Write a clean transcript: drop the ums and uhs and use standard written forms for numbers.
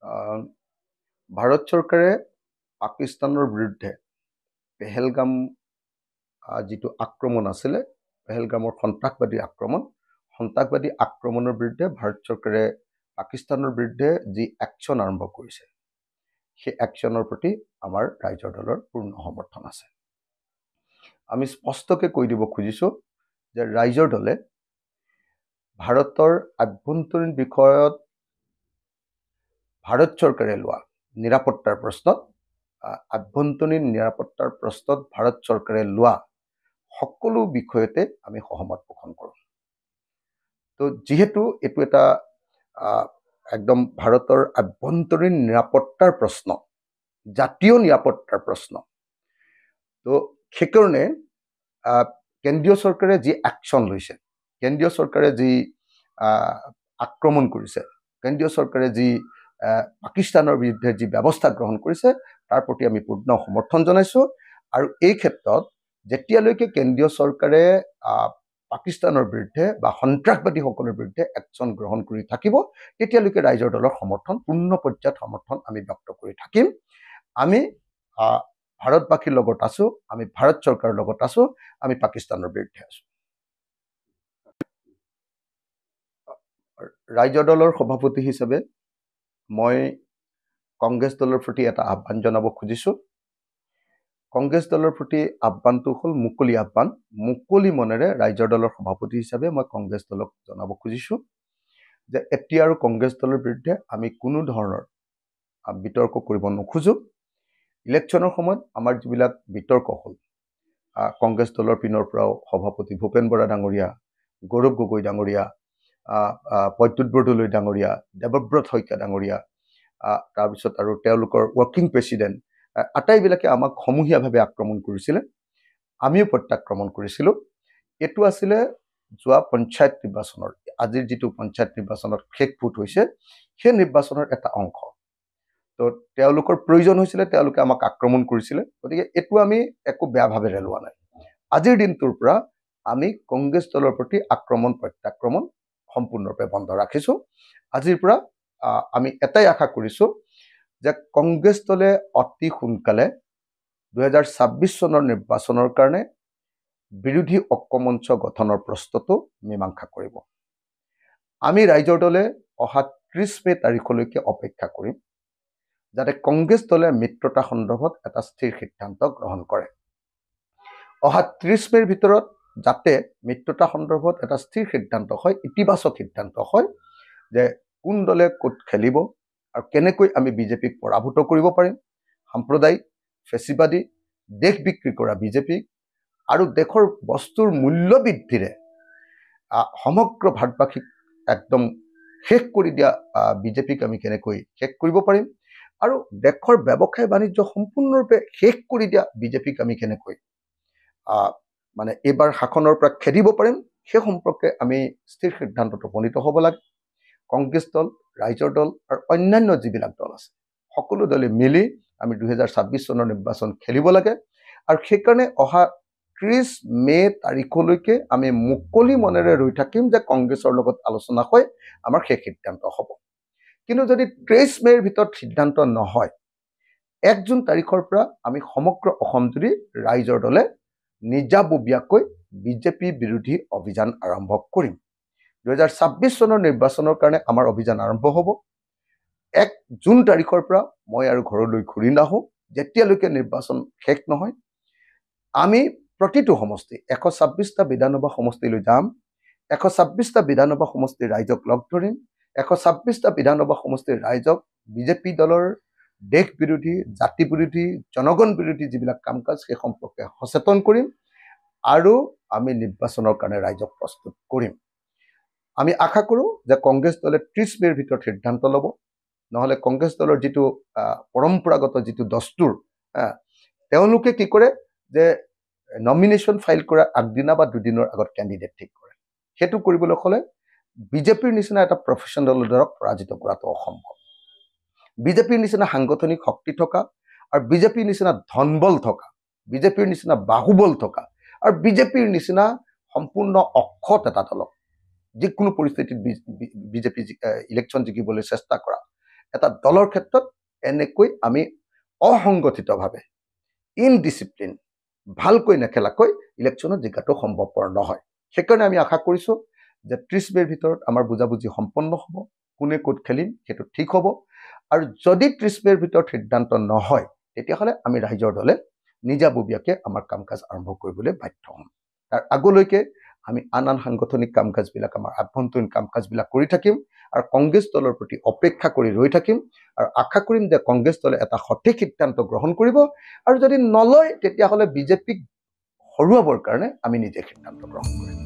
আহ, ভাৰত চৰকাৰে পাকিস্তানৰ বিৰুদ্ধে পেহেলগাম যিটো আক্ৰমণ আছিলে, পেহেলগামৰ সন্ত্ৰাসবাদী আক্ৰমণৰ বিৰুদ্ধে ভাৰত চৰকাৰে পাকিস্তানৰ বিৰুদ্ধে যি একশ্যন আৰম্ভ কৰিছে, সেই একশ্যনৰ প্ৰতি আমাৰ ৰাইজৰ দলৰ পূৰ্ণ সমৰ্থন আছে। আমি স্পষ্টকৈ কৈ দিব খুজিছোঁ যে ৰাইজৰ দলে ভাৰতৰ আভ্যন্তৰীণ বিষয়ত ভাৰত চৰকাৰে লোৱা নিৰাপত্তাৰ প্ৰশ্নত ভাৰত চৰকাৰে লোৱা সকলো বিষয়তে আমি সহমত পোষণ কৰোঁ। তো যিহেতু এইটো এটা একদম ভাৰতৰ আভ্যন্তৰীণ নিৰাপত্তাৰ প্ৰশ্ন, জাতীয় নিৰাপত্তাৰ প্ৰশ্ন, তো সেইকাৰণে কেন্দ্ৰীয় চৰকাৰে যি একশ্যন লৈছে, কেন্দ্ৰীয় চৰকাৰে যি আক্ৰমণ কৰিছে, কেন্দ্ৰীয় চৰকাৰে যি পাকিস্তানৰ বিৰুদ্ধে যি ব্যৱস্থা গ্ৰহণ কৰিছে, তাৰ প্ৰতি আমি পূৰ্ণ সমৰ্থন জনাইছোঁ। আৰু এই ক্ষেত্ৰত যেতিয়ালৈকে কেন্দ্ৰীয় চৰকাৰে পাকিস্তানৰ বিৰুদ্ধে বা সন্ত্ৰাসবাদীসকলৰ বিৰুদ্ধে একশ্যন গ্ৰহণ কৰি থাকিব, তেতিয়ালৈকে ৰাইজৰ দলৰ সমৰ্থন, পূৰ্ণ পৰ্যায়ত সমৰ্থন আমি ব্যক্ত কৰি থাকিম। আমি ভাৰতবাসীৰ লগত আছোঁ, আমি ভাৰত চৰকাৰৰ লগত আছোঁ, আমি পাকিস্তানৰ বিৰুদ্ধে আছোঁ। ৰাইজৰ দলৰ সভাপতি হিচাপে মই কংগ্ৰেছ দলৰ প্ৰতি এটা আহ্বান জনাব খুজিছোঁ। কংগ্ৰেছ দলৰ প্ৰতি আহ্বানটো হ'ল মুকলি আহ্বান। মুকলি মনেৰে ৰাইজৰ দলৰ সভাপতি হিচাপে মই কংগ্ৰেছ দলক জনাব খুজিছোঁ যে এতিয়া আৰু কংগ্ৰেছ দলৰ বিৰুদ্ধে আমি কোনো ধৰণৰ বিতৰ্ক কৰিব নোখোজোঁ। ইলেকশ্যনৰ সময়ত আমাৰ যিবিলাক বিতৰ্ক হ'ল, কংগ্ৰেছ দলৰ পিনৰ পৰাও সভাপতি ভূপেন বৰা ডাঙৰীয়া, গৌৰৱ গগৈ ডাঙৰীয়া, প্ৰদ্যুৎ বৰদলৈ ডাঙৰীয়া, দেৱব্ৰত শইকীয়া ডাঙৰীয়া, তাৰপিছত আৰু তেওঁলোকৰ ৱৰ্কিং প্ৰেচিডেণ্ট, আটাইবিলাকে আমাক সমূহীয়াভাৱে আক্ৰমণ কৰিছিলে, আমিও প্ৰত্যাক্ৰমণ কৰিছিলোঁ। এইটো আছিলে যোৱা পঞ্চায়ত নিৰ্বাচনৰ, আজিৰ যিটো পঞ্চায়ত নিৰ্বাচনত শেষ ভোট হৈছে, সেই নিৰ্বাচনৰ এটা অংশ। তো তেওঁলোকৰ প্ৰয়োজন হৈছিলে, তেওঁলোকে আমাক আক্ৰমণ কৰিছিলে। গতিকে এইটো আমি একো বেয়া ভাৱেৰে লোৱা নাই। আজিৰ দিনটোৰ পৰা আমি কংগ্ৰেছ দলৰ প্ৰতি প্ৰত্যাক্ৰমণ সম্পূৰ্ণৰূপে বন্ধ ৰাখিছোঁ। আজিৰ পৰা আমি এটাই আশা কৰিছোঁ যে কংগ্ৰেছ দলে অতি সোনকালে 2026 চনৰ নিৰ্বাচনৰ কাৰণে বিৰোধী ঐক্যমঞ্চ গঠনৰ প্ৰস্তুতো মীমাংসা কৰিব। আমি ৰাইজৰ দলে অহা 30 মে তাৰিখলৈকে অপেক্ষা কৰিম যাতে কংগ্ৰেছ দলে মিত্ৰতা সন্দৰ্ভত এটা স্থিৰ সিদ্ধান্ত গ্ৰহণ কৰে। অহা 30 মেৰ ভিতৰত যাতে মিত্ৰতা সন্দৰ্ভত এটা স্থিৰ সিদ্ধান্ত হয়, ইতিবাচক সিদ্ধান্ত হয় যে কোন দলে ক'ত খেলিব আৰু কেনেকৈ আমি বিজেপিক পৰাভূত কৰিব পাৰিম। সাম্প্ৰদায়িক, ফেচিবাদী, দেশ বিক্ৰী কৰা বিজেপিক আৰু দেশৰ বস্তুৰ মূল্য বৃদ্ধিৰে সমগ্ৰ ভাৰতবাসীক একদম শেষ কৰি দিয়া বিজেপিক আমি কেনেকৈ শেষ কৰিব পাৰিম, আৰু দেশৰ ব্যৱসায় বাণিজ্য সম্পূৰ্ণৰূপে শেষ কৰি দিয়া বিজেপিক আমি কেনেকৈ মানে এইবাৰ শাসনৰ পৰা খেদিব পাৰিম, সেই সম্পৰ্কে আমি স্থিৰ সিদ্ধান্তত উপনীত হ'ব লাগে। কংগ্ৰেছ দল, ৰাইজৰ দল আৰু অন্যান্য যিবিলাক দল আছে, সকলো দলে মিলি আমি 2026 চনৰ নিৰ্বাচন খেলিব লাগে। আৰু সেইকাৰণে অহা 30 মে তাৰিখলৈকে আমি মুকলি মনেৰে ৰৈ থাকিম যে কংগ্ৰেছৰ লগত আলোচনা হৈ আমাৰ সেই সিদ্ধান্ত হ'ব। কিন্তু যদি 23 মেৰ ভিতৰত সিদ্ধান্ত নহয়, 1 জুন তাৰিখৰ পৰা আমি সমগ্ৰ অসম জুৰি ৰাইজৰ দলে নিজাববীয়াকৈ বিজেপি বিৰোধী অভিযান আৰম্ভ কৰিম। 2026 চনৰ নিৰ্বাচনৰ কাৰণে আমাৰ অভিযান আৰম্ভ হ'ব। 1 জুন তাৰিখৰ পৰা মই আৰু ঘৰলৈ ঘূৰি নাহোঁ যেতিয়ালৈকে নিৰ্বাচন শেষ নহয়। আমি প্ৰতিটো সমষ্টি 126টা বিধানসভা সমষ্টিলৈ যাম। 126টা বিধানসভা সমষ্টিৰ ৰাইজক লগ ধৰিম। 126টা বিধানসভা সমষ্টিৰ ৰাইজক বিজেপি দলৰ দেশ বিৰোধী, জাতি বিৰোধী, জনগণ বিৰোধী যিবিলাক কাম কাজ সেই সম্পৰ্কে সচেতন কৰিম আৰু আমি নিৰ্বাচনৰ কাৰণে ৰাইজক প্ৰস্তুত কৰিম। আমি আশা কৰোঁ যে কংগ্ৰেছ দলে 30 মেৰ ভিতৰত সিদ্ধান্ত ল'ব। নহ'লে কংগ্ৰেছ দলৰ যিটো পৰম্পৰাগত যিটো দস্তুৰ, তেওঁলোকে কি কৰে যে নমিনেশ্যন ফাইল কৰাৰ আগদিনা বা দুদিনৰ আগত কেণ্ডিডেট ঠিক কৰে। সেইটো কৰিবলৈ হ'লে বিজেপিৰ নিচিনা এটা প্ৰফেশ্যনেল দলক পৰাজিত কৰাটো অসম্ভৱ। বিজেপিৰ নিচিনা সাংগঠনিক শক্তি থকা আৰু বিজেপিৰ নিচিনা ধনবল থকা, বিজেপিৰ নিচিনা বাহুবল থকা আৰু বিজেপিৰ নিচিনা সম্পূৰ্ণ অক্ষত এটা দলক যিকোনো পৰিস্থিতিত বিজেপি ইলেকশ্যন জিকিবলৈ চেষ্টা কৰা এটা দলৰ ক্ষেত্ৰত এনেকৈ আমি অসংগঠিতভাৱে ইনডিসিপ্লিন ভালকৈ নেখেলাকৈ ইলেকশ্যনত জিকাটো সম্ভৱপৰ নহয় সেইকাৰণে আমি আশা কৰিছোঁ যে 30 মেৰ ভিতৰত আমাৰ বুজাবুজি সম্পন্ন হ'ব কোনে ক'ত খেলিম সেইটো ঠিক হ'ব আৰু যদি 30 মেৰ ভিতৰত সিদ্ধান্ত নহয় তেতিয়াহ'লে আমি ৰাইজৰ দলে নিজাববীয়াকৈ আমাৰ কাম কাজ আৰম্ভ কৰিবলৈ বাধ্য হ'ম তাৰ আগলৈকে আমি আন সাংগঠনিক কাম কাজবিলাক আমাৰ আভ্যন্তৰীণ কাম কাজবিলাক কৰি থাকিম আৰু কংগ্ৰেছ দলৰ প্ৰতি অপেক্ষা কৰি ৰৈ থাকিম আৰু আশা কৰিম যে কংগ্ৰেছ দলে এটা সঠিক সিদ্ধান্ত গ্ৰহণ কৰিব আৰু যদি নলয় তেতিয়াহ'লে বিজেপিক হৰুৱাবৰ কাৰণে আমি নিজে সিদ্ধান্ত গ্ৰহণ কৰিম